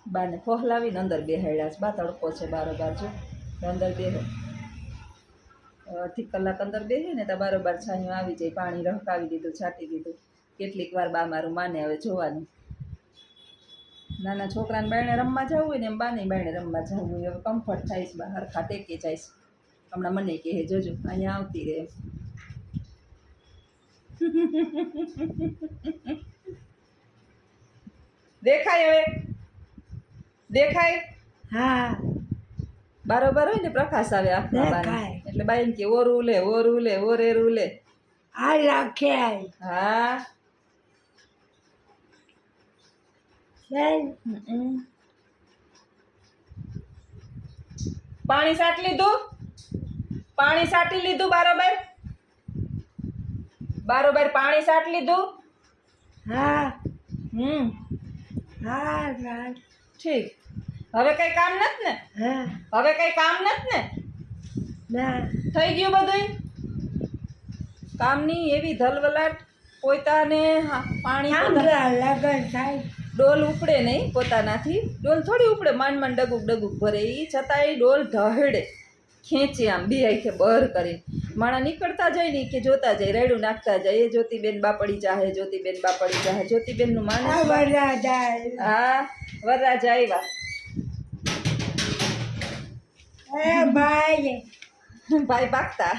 બાને ફોહલાવીને અંદર બેહાડ્યા છે. બા તડકો છે બારોબાર જો અંદર બેહે અડધી કલાક અંદર બેહે ને તો બારોબાર છાંયું આવી જાય. પાણી રહકાવી દીધું, છાંટી દીધું. કેટલીક વાર બા મારું માને હવે જોવાનું. નાના છોકરાને બાયણે રમવા જવું હોય ને એમ બાને બાયણે રમવા જવું હોય. હવે કમ્ફર્ટ થાય છે. બા હરખા ટેકે જાય છે. હમણાં મને કહે જોજો અહીંયા આવતી રહે. દેખાય હવે? દેખાય? હા બારોબાર હોય ને પ્રકાશ આવે આંખમાં બાને. દેખાય. એટલે બા એમ કે ઓરું લે, ઓરું લે, ઓરેરું લે. આ રાખે હા પાણી સાટી લીધું? પાણી સાટી લીધું બારોબાર? બારોબાર પાણી સાટી લીધું? હા હા રાખ. ઠીક. હવે કઈ કામ નથી ને? હા હવે કઈ કામ નથી ને? ના થઈ ગયું બધું? કામની એવી ધલવલાટ. પોતાને પાણી લગન થાય. ડોલ ઉપડે નહીં પોતાનાથી. ડોલ થોડી ઉપડે, માંડ માંડ ડગુક ડગુક ભરે. એ છતાંય ડોલ ઢહેડે, ખેંચી આમ બે આંખે બર કરી. માણા નીકળતા જાય ને કે જોતા જાય, રેડું નાખતા જાય. એ જ્યોતિબેન બાપડી ચાહે, જ્યોતિબેન બાપડી ચાહે. જ્યોતિબેનનું માને હા વરરાજા આવ્યા. ભાઈ ભાઈ ભાગતા.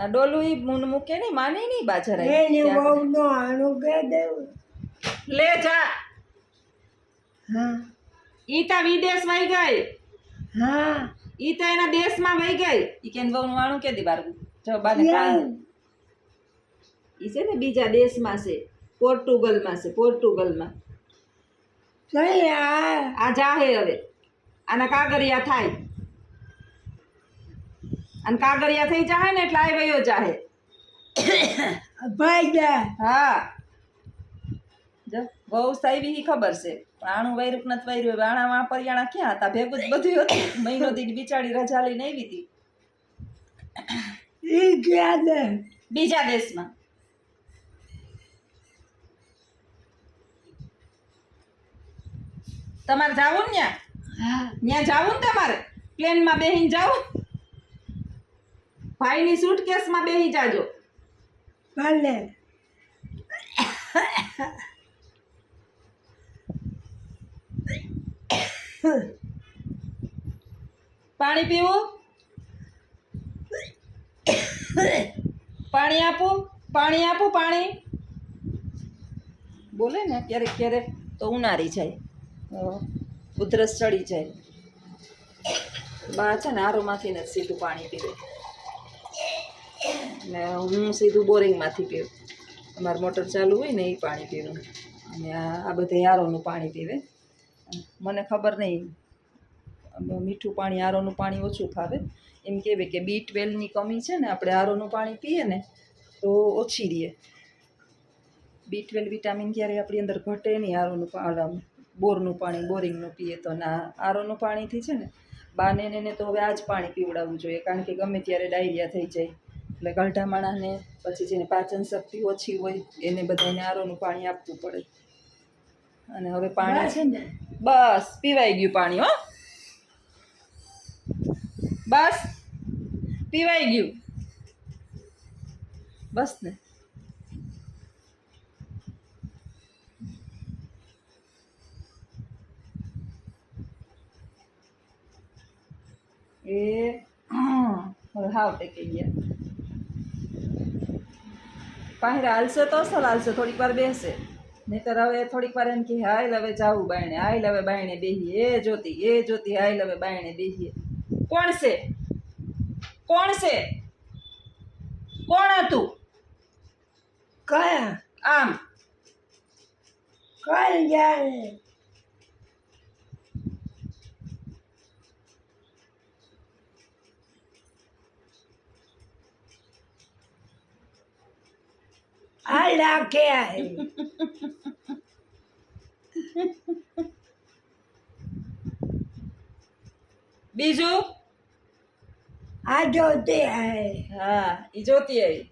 આ ડોલું ઈ મૂકે નહીં, માને નહીં બાજરા. એની બહુનો આણું કે દેવું. લે જા. હા ઈ તા વિદેશ વહી ગઈ. હા ઈ તો એના દેશમાં વહી ગઈ. ઈ કેન બહુનું વાણું કે દી બારગું. જો બાને કાન. ઈ છે ને બીજા દેશમાં છે, પોર્ટુગલમાં છે, પોર્ટુગલમાં. આ જાહે હવે. આના કાગરિયા થાય. અને કાગરિયા થઈ જાહે ને એટલે આ વયો જાહે. ભાઈ જા. હા જો બહુ સાહેબી ઈ ખબર છે. પણ આણું વૈરૂપ નથી વૈર્યું. હવે આણા વાપરિયાણા ક્યાં હતા? ભેગું જ બધું હતું. મહિનો દીઠ બિચારી રજા લઈને આવી હતી ઈ ક્યાં દે બીજા દેશમાં. તમારે જાવું ને ત્યાં? હા ત્યાં જાવું ને તમારે? પ્લેનમાં બેહીને જાવું? ભાઈની સૂટકેસમાં બેહી જાજો. ભલે પાણી પીવું? પાણી આપું? પાણી આપું? પાણી બોલે ને ક્યારેક ક્યારેક તો ઉનારી જાય, ઉધરસ ચડી જાય. બા છે ને આરોમાંથી ને સીધું પાણી પીવે ને હું સીધું બોરિંગમાંથી પીવું. અમારે મોટર ચાલુ હોય ને એ પાણી પીવું. અને આ બધે આરોનું પાણી પીવે. મને ખબર નહીં, મીઠું પાણી આરોનું પાણી ઓછું ખાવે. એમ કહેવે કે B12ની કમી છે ને, આપણે આરોનું પાણી પીએ ને તો ઓછી રહે. B12 વિટામિન ક્યારેય આપણી અંદર ઘટે નહીં. આરોનું પાણી, બોરનું પાણી, બોરિંગનું પીએ તો. ના આરોનું પાણીથી છે ને બાને ને તો હવે આ જ પાણી પીવડાવવું જોઈએ. કારણ કે ગમે ત્યારે ડાયરિયા થઈ જાય. એટલે ગલઢા માણસને પછી જેને પાચન શક્તિ ઓછી હોય એને બધાને આરોનું પાણી આપવું પડે. અને હવે પાણી છે ને બસ પીવાઈ ગયું પાણી. હો બસ પીવાઈ ગયું. બસ ને. એ હવે હાવ ટેકી ગયા. પાහිરા હાલશે તો અસલ હાલશે, થોડીક વાર બેસે. નહીતર હવે થોડીક વાર એમ કે હાલ હવે જાવું બાયણે, હાલ હવે બાયણે બેહીએ. એ જોતી હાલ હવે બાયણે બેહીએ. કોણ છે? કોણ છે? કોણ હતું? કયા આમ કઈ જાય આ રાખે બીજું આ જોતી હે. હા ઈ જોતી આવી.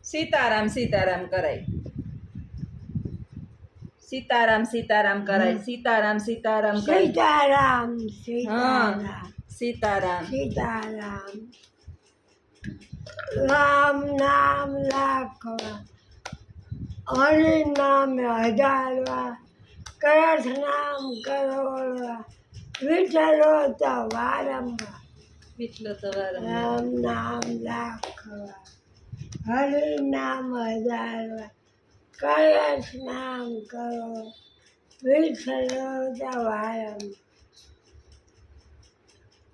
સીતારામ સીતારામ કરાય. સીતારામ સીતારામ કરાય. સીતારામ સીતારામ કરાય. સીતારામ હા સીતારામ સીતારામ. સીતારામ રામ નામ લાખવા હરિ નામ હજારવા કૃષ્ણ નામ કરોડવા વિઠ્ઠલો તો વારંવાર વિઠ્ઠલો તો વારંવાર. રામ નામ લાખવા હરિ નામ હજારવા કૃષ્ણ નામ કરો વિઠ્ઠલો તો વારંવાર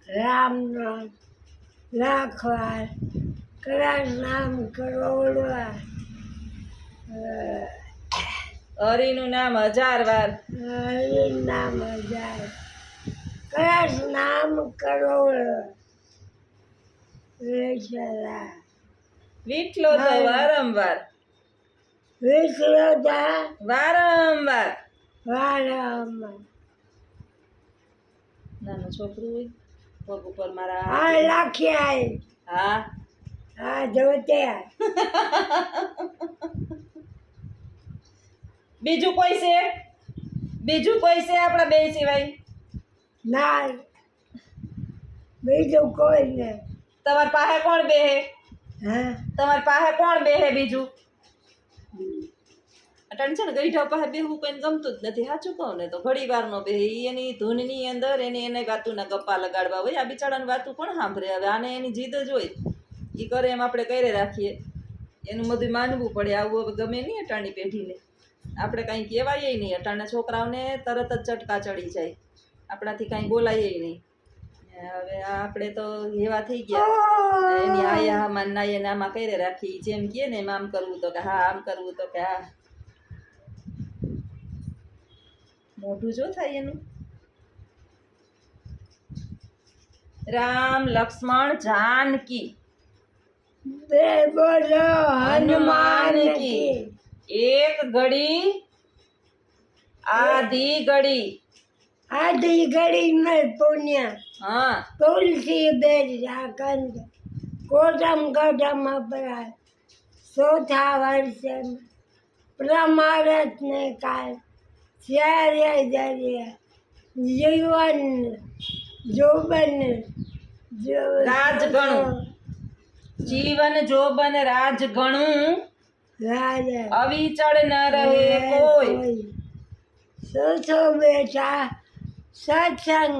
રામ નામ લાખવાર કૃષ્ણ નામ કરોડવાર હરિનું નામ 1000 વાર. હરિ નામ હજાર કૃષ્ણ નામ કરોડ વિઠ્ઠલા વિઠ્ઠલો તો વારંવાર. વિઠ્ઠલોતા વારંવાર. વારંવાર નાનું છોકરું હોય પગ ઉપર મારા આ લખ્યા હા આ જોતે બીજું કોઈ છે? બીજું કોઈ છે આપણા બે સિવાય? ના બીજું કોઈ નહીં તમારી પાસે કોણ બેહે? હા તમારી પાસે કોણ બેહે બીજું? અટાણ છે ને ગઈઢા પાસે બેહવું કોઈને ગમતું જ નથી. સાચું કહું ને તો ઘડી વાર નો બેહે. ઈ એની ધૂનની અંદર એને વાતુના ગપ્પા લગાડવા હોય. આ બિચારાની વાતું કોણ સાંભળે? હવે આને એની જીદ જ હોય. એ કરે એમ આપણે કરે રાખીએ. એનું બધું માનવું પડે. આવું હવે ગમે નહીં અટાણી પેઢીને. આપણે કાંઈ કહેવાય નહીં. અટાણના છોકરાઓને તરત જ ચટકા ચડી જાય. આપણાથી કાંઈ બોલાય નહીં. હવે આપણે તો એવા થઈ ગયા. એની આયા માન નાયે નામાં કરે રાખી. જેમ કહે ને એમ આમ કરવું તો કે હા, આમ કરવું તો કે હા. મોઢું જો થાય એનું. રામ લક્ષ્મણ જાનકી બે બોલો હનુમાન કી એક ઘડી આધી ઘડી. આધી ઘડી में पुण्य હા तुलसी बेर जाकंद कोटम कटम अपराध चौथा वर्षे प्रमारत ने काल श्यार्य जर्य जीवन जोबन રાજગણું. જીવન જોબન રાજ ગણું राजा અવિચળ ન રહે કોઈ. सोचो बेटा सत्संग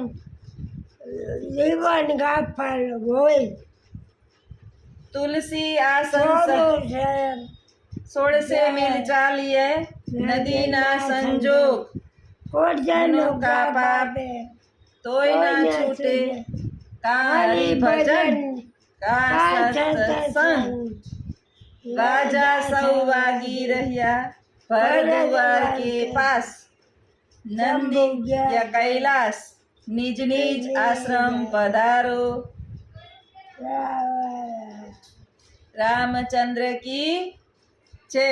जीवन का फल होय તુલસી આસન सोनो शरण 16 મીલ ચાલીએ નદીના સંજોગ. कोटजनो का पापे તોય ના છૂટે કારી ભજન કા સત્સંગ. રાજા સૌ વાગી રહ્યા ભરદ્વાર કે પાસ. નંદી યા કૈલાસ નિજ નિજ આશ્રમ પધારો. રામચંદ્ર કી જય.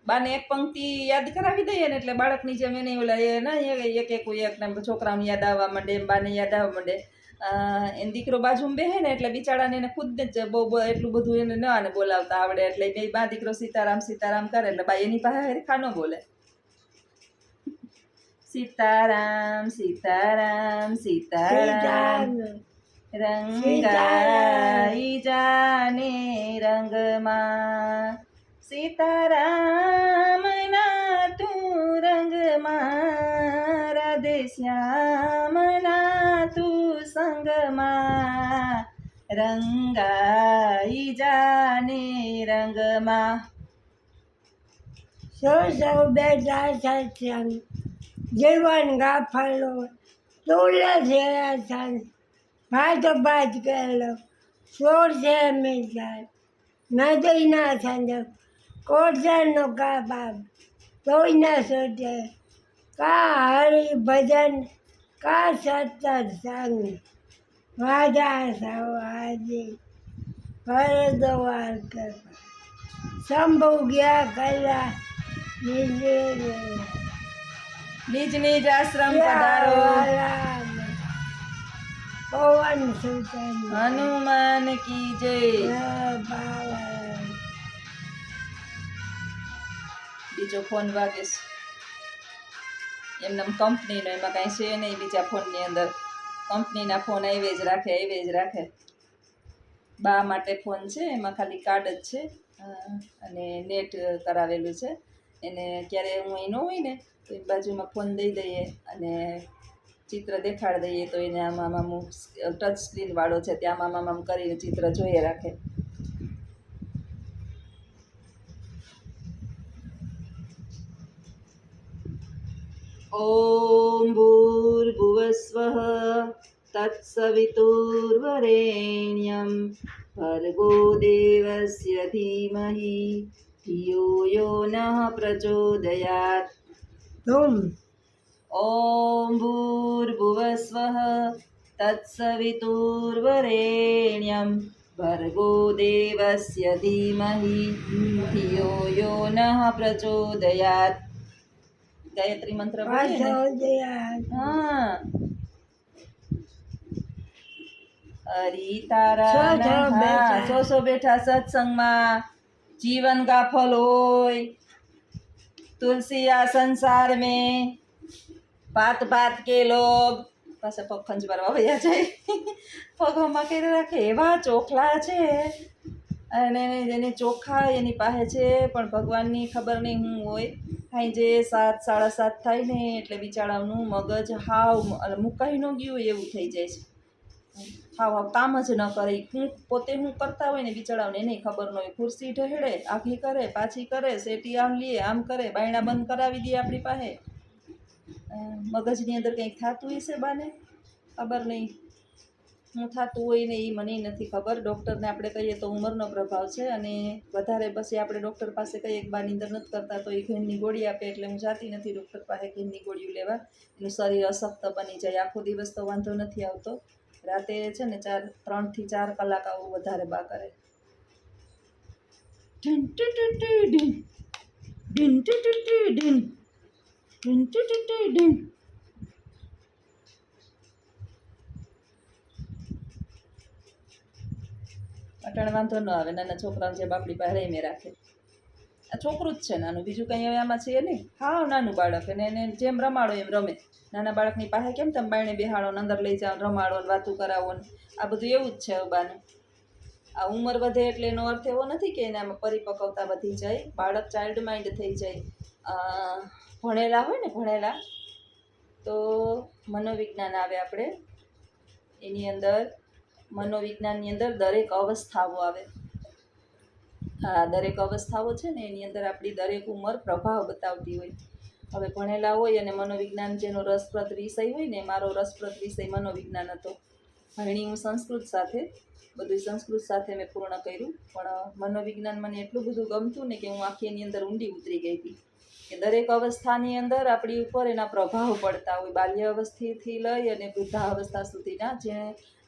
બાને એક પંક્તિ યાદ કરાવી દઈએ ને એટલે બાળકની જેમ એને ઓલા એ ના એક ને છોકરાઓને યાદ આવવા માંડે, એમ બાને યાદ આવવા માંડે. એને દીકરો બાજુમાં બેહે ને એટલે બિચારાને એને ખુદને જ બહુ એટલું બધું એને ન આને બોલાવતા આવડે. એટલે બે બા દીકરો સીતારામ સીતારામ કરે એટલે બા એની પાસે હરખા ન બોલે. સીતારામ સીતારામ સીતારામ રંગાઈ જાને રંગમાં. સીતારામ ના તું રંગમાં રાધે શ્યામ ના તું સંગમાં. રંગાઈ જાને રંગમાં. सो बेटा सत्संग जीवन का फल हो तुलसी आसन भात भात कर लो शोर से मिलकर नदी ना संजो कोटनो का बाप कोई न सोचे का हरि भजन का सत्संग वाजा सवाजी भरद्वार कर शंभु गया कला નિજ નિજ આશ્રમ પધારો. પવન સુતન હનુમાન કી જય. બીજો ફોન વાગે છે એમને કંપનીનો, એમાં કાંઈ છે નહીં બીજા ફોનની અંદર. કંપનીના ફોન આવે જ રાખે. બા માટે ફોન છે, એમાં ખાલી કાર્ડ જ છે અને નેટ કરાવેલું છે. એને ક્યારે હું અહીં ન હોય ને તો એ બાજુમાં ફોન દઈ દઈએ અને ચિત્ર દેખાડી દઈએ તો એને આમ ટચ સ્ક્રીનવાળો છે ત્યાં આમ કરીને ચિત્ર જોઈએ રાખે. ઓમ ભૂર્ભુવસ્વઃ તત્સવિતુર્વરેણ્યં ભર્ગો દેવસ્ય ધીમહિ ધિયો યો નઃ પ્રચોદયાત. ધૂમ. ઓમ ભૂર્ભુવસ્વઃ તત્સવિતુર્વરેણ્યં ભર્ગો દેવસ્ય ધીમહિ ધિયો યો નઃ પ્રચોદયાત. ગાયત્રી મંત્ર બોલીએ ને. હા. હરી તારા સો બેઠા સત્સંગમાં જીવન કા ફલ હોય. તુલસી આ સંસાર में बात बात के लोग પાસે પગ ખંજવારવા વયા જાય. પગમાં કરી રાખે એવા ચોખલા છે અને એને ચોખા એની પાસે છે પણ ભગવાનની ખબર નહીં શું હોય. કાંઈ જે 7 સાડા 7 થાય ને એટલે બિચારાનું મગજ હાવ મુકાઈ ન ગયું હોય એવું થઈ જાય છે. હાવ કામ જ ન કરે. પોતે શું કરતા હોય ને બિચારાઓને એને ખબર ન હોય. ખુરશી ઢહેડે, આખી કરે, પાછી કરે, શેટી આમ લે, આમ કરે, બાયણા બંધ કરાવી દે આપણી પાસે. મગજની અંદર કંઈક થતું હશે બાને, ખબર નહીં શું થતું હોય ને એ મને નથી ખબર. ડૉક્ટરને આપણે કહીએ તો ઉંમરનો પ્રભાવ છે અને વધારે પછી આપણે ડૉક્ટર પાસે કહીએ કે બા નીંદર નથી કરતા તો એ ઘેનની ગોળી આપે એટલે હું જાતી નથી ડૉક્ટર પાસે ઘેનની ગોળીઓ લેવા. એનું શરીર અશક્ત બની જાય. આખો દિવસ તો વાંધો નથી આવતો, રાતે છે ને 3 થી 4 કલાક આવું વધારે બા કરે. અટાણે વાંધો ન આવે. નાના છોકરાઓ જે બાપડી પાસે રેમે રાખે. આ છોકરું જ છે નાનું, બીજું કંઈ હવે આમાં છે નહીં. હાવ નાનું બાળક અને એને જેમ રમાડો એમ રમે. નાના બાળકની પાસે કેમ તમે બાયણે બેહાડો ને અંદર લઈ જાઓ, રમાડો ને વાતું કરાવો ને આ બધું એવું જ છે બાનું. આ ઉંમર વધે એટલે એનો અર્થ એવો નથી કે એને આમાં પરિપક્વતા વધી જાય. બાળક ચાઇલ્ડ માઇન્ડ થઈ જાય. ભણેલા હોય ને ભણેલા તો મનોવિજ્ઞાન આવે આપણે એની અંદર. મનોવિજ્ઞાનની અંદર દરેક અવસ્થાઓ આવે. હા, દરેક અવસ્થાઓ છે ને એની અંદર આપણી દરેક ઉંમર પ્રભાવ બતાવતી હોય. હવે ભણેલા હોય અને મનોવિજ્ઞાન જેનો રસપ્રદ વિષય હોય ને, મારો રસપ્રદ વિષય મનોવિજ્ઞાન હતો. ભણી હું સંસ્કૃત સાથે, બધું સંસ્કૃત સાથે મેં પૂર્ણ કર્યું, પણ મનોવિજ્ઞાન મને એટલું બધું ગમતું ને કે હું આખી એની અંદર ઊંડી ઉતરી ગઈ હતી કે દરેક અવસ્થાની અંદર આપણી ઉપર એના પ્રભાવ પડતા હોય. બાલ્ય અવસ્થાથી લઈ અને વૃદ્ધાવસ્થા સુધીના જે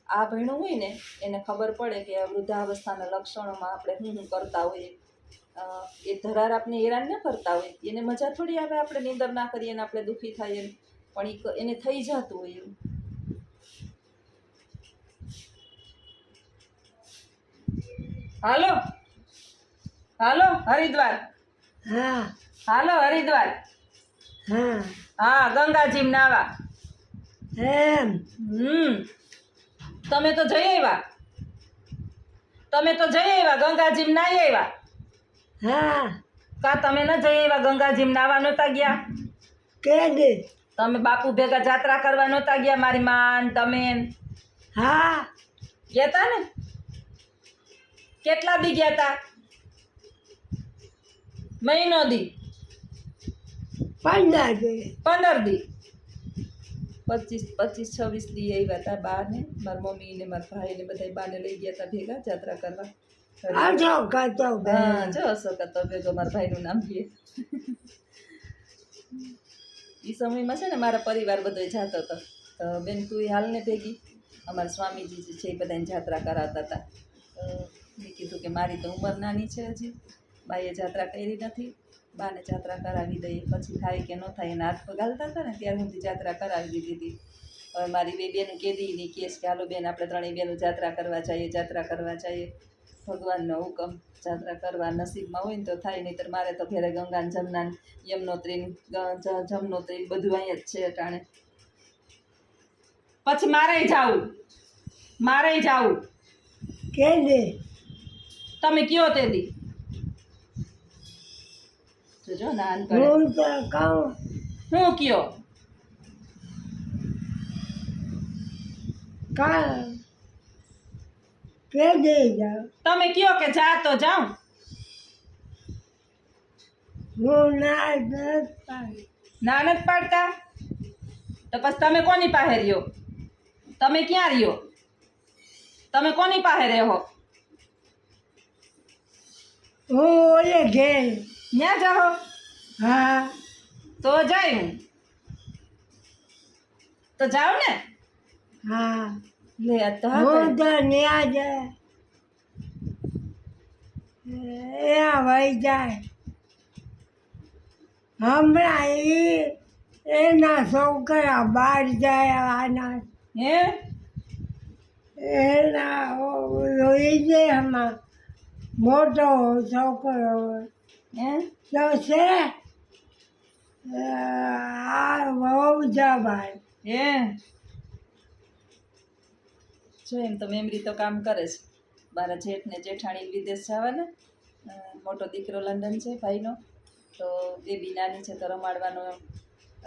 આ ભણ્યું હોય ને એને ખબર પડે કે વૃદ્ધાવસ્થાના લક્ષણોમાં આપણે શું કરતા હોઈએ. એ ધરાર આપણે હેરાન ન કરતા હોય, એને મજા થોડી આવે આપણે નીંદર ના કરીએ ને આપણે દુઃખી થઈએ, પણ એને થઈ જતું હોય એવું. હાલો હાલો હરિદ્વાર. હા. હાલો હરિદ્વાર. હા. હા, ગંગાજી નાવા. એમ. તમે તો જઈ આવ્યા ગંગાજી નાઈ આવ્યા. હા. કા તમે ન જઈ આવ્યા ગંગાજી નાવા નહોતા ગયા? કે દે. તમે બાપુ ભેગા જાત્રા કરવા નહોતા ગયા? મારી માન તમે? હા. ગયા તા ને? કેટલા દી ગયા તા? મહિનો દી? 15 દે. 15 દી? 25-26 દી આવ્યા હતા બા ને મારી મમ્મી ને મારા ભાઈ ને બધા બાને લઈ ગયા હતા ભેગા જાત્રા કરવા. આજો કાતો. હા, જો અશોક હતો ભેગો, મારા ભાઈનું નામ છે. એ સમયમાં છે ને મારા પરિવાર બધો જાતો હતો. તો બેન તું હાલને ભેગી, અમારા સ્વામીજી છે એ બધાને જાત્રા કરાવતા હતા. તો મેં કીધું કે મારી તો ઉંમર નાની છે, હજી બાઈએ જાત્રા કરી નથી, બાને જાત્રા કરાવી દઈએ પછી થાય કે ન થાય. એના હાથ પગાલતા હતા ને ત્યાર સુધી જાત્રા કરાવી દીધી હતી. હવે મારી બે બેન કેદી નહીં કેસ કે હાલો બેન આપણે ત્રણેય બેનું જાત્રા કરવા જઈએ. ભગવાનનો હુકમ જાત્રા કરવા નસીબમાં હોય ને તો થાય, નહીંતર મારે તો ઘરે ગંગા ને જમના ને યમનોત્રી ને જમનોત્રી ને બધું અહીંયા જ છે અટાણે. પછી મારે જાવું કે દે તમે કયો તે દી જોજો નાન કરે હું તો કહું હું કયો કા કે દે જાઓ તમે કયો કે જા તો જાઉં. હું ના નથી પાડી ના નથી પાડતા તો પછી તમે કોની પાસે રહ્યો? તમે ક્યાં રહ્યો? તમે કોની પાસે રહો? હું ઓલે ઘેર ત્યાં જાઓ હા તો જાય હું તો જાઉં ને. હા લે આ તો હું તો ન્યા જાય ત્યાં વહી જાય હમણાં એના છોકરા બહાર જાય આના હે એના લોહી છે એમાં મોટો છોકરો હે તો છે આ બહુ જવાય હે જો એમ તો મેમરી તો કામ કરે છે. મારા જેઠ ને જેઠાણી વિદેશ જવાના, મોટો દીકરો લંડન છે ભાઈનો, તો એ બી નાની છે તો રમાડવાનો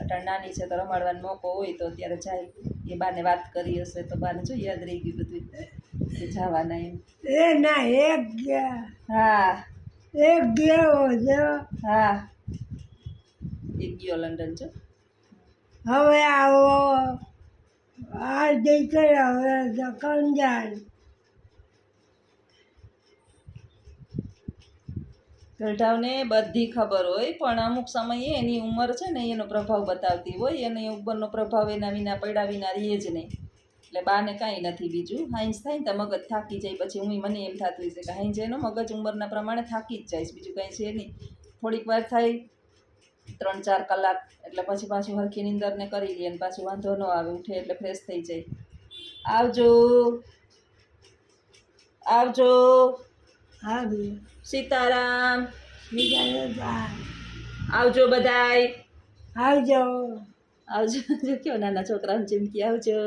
અટાણ નાની છે તો રમાડવાનો મોકો હોય તો અત્યારે જાય. એ બાને વાત કરી હશે તો બાને જો યાદ રહી ગયું બધું કે જવાના એમ. એના એક ગયા હા એક ગયો છે હા એક ગયો લંડન છે. હવે આવો આ દીકરા હવે તો કંજાર ગઢાવને બધી ખબર હોય પણ અમુક સમયે એની ઉંમર છે ને એનો પ્રભાવ બતાવતી હોય, એની ઉંમરનો પ્રભાવ એના વિના પડ્યા વિના રહે જ નહીં. એટલે બાને કાંઈ નથી બીજું. હાઈન્સ થાય ને તો મગજ થાકી જાય પછી મને એમ થતું હોય છે કે હાઈન્સ એનો મગજ ઉંમરના પ્રમાણે થાકી જ જાય છે, બીજું કાંઈ છે નહીં. થોડીક વાર થાય 3-4 કલાક એટલે પછી પાછું હરખી નીંદરને કરી લે અને પાછું વાંધો ન આવે, ઉઠે એટલે ફ્રેશ થઈ જાય. આવજો આવજો આવી સીતારામ બીજા આવજો બધાય આવજો આવજો કયો નાના છોકરાને ચીમકી આવજો.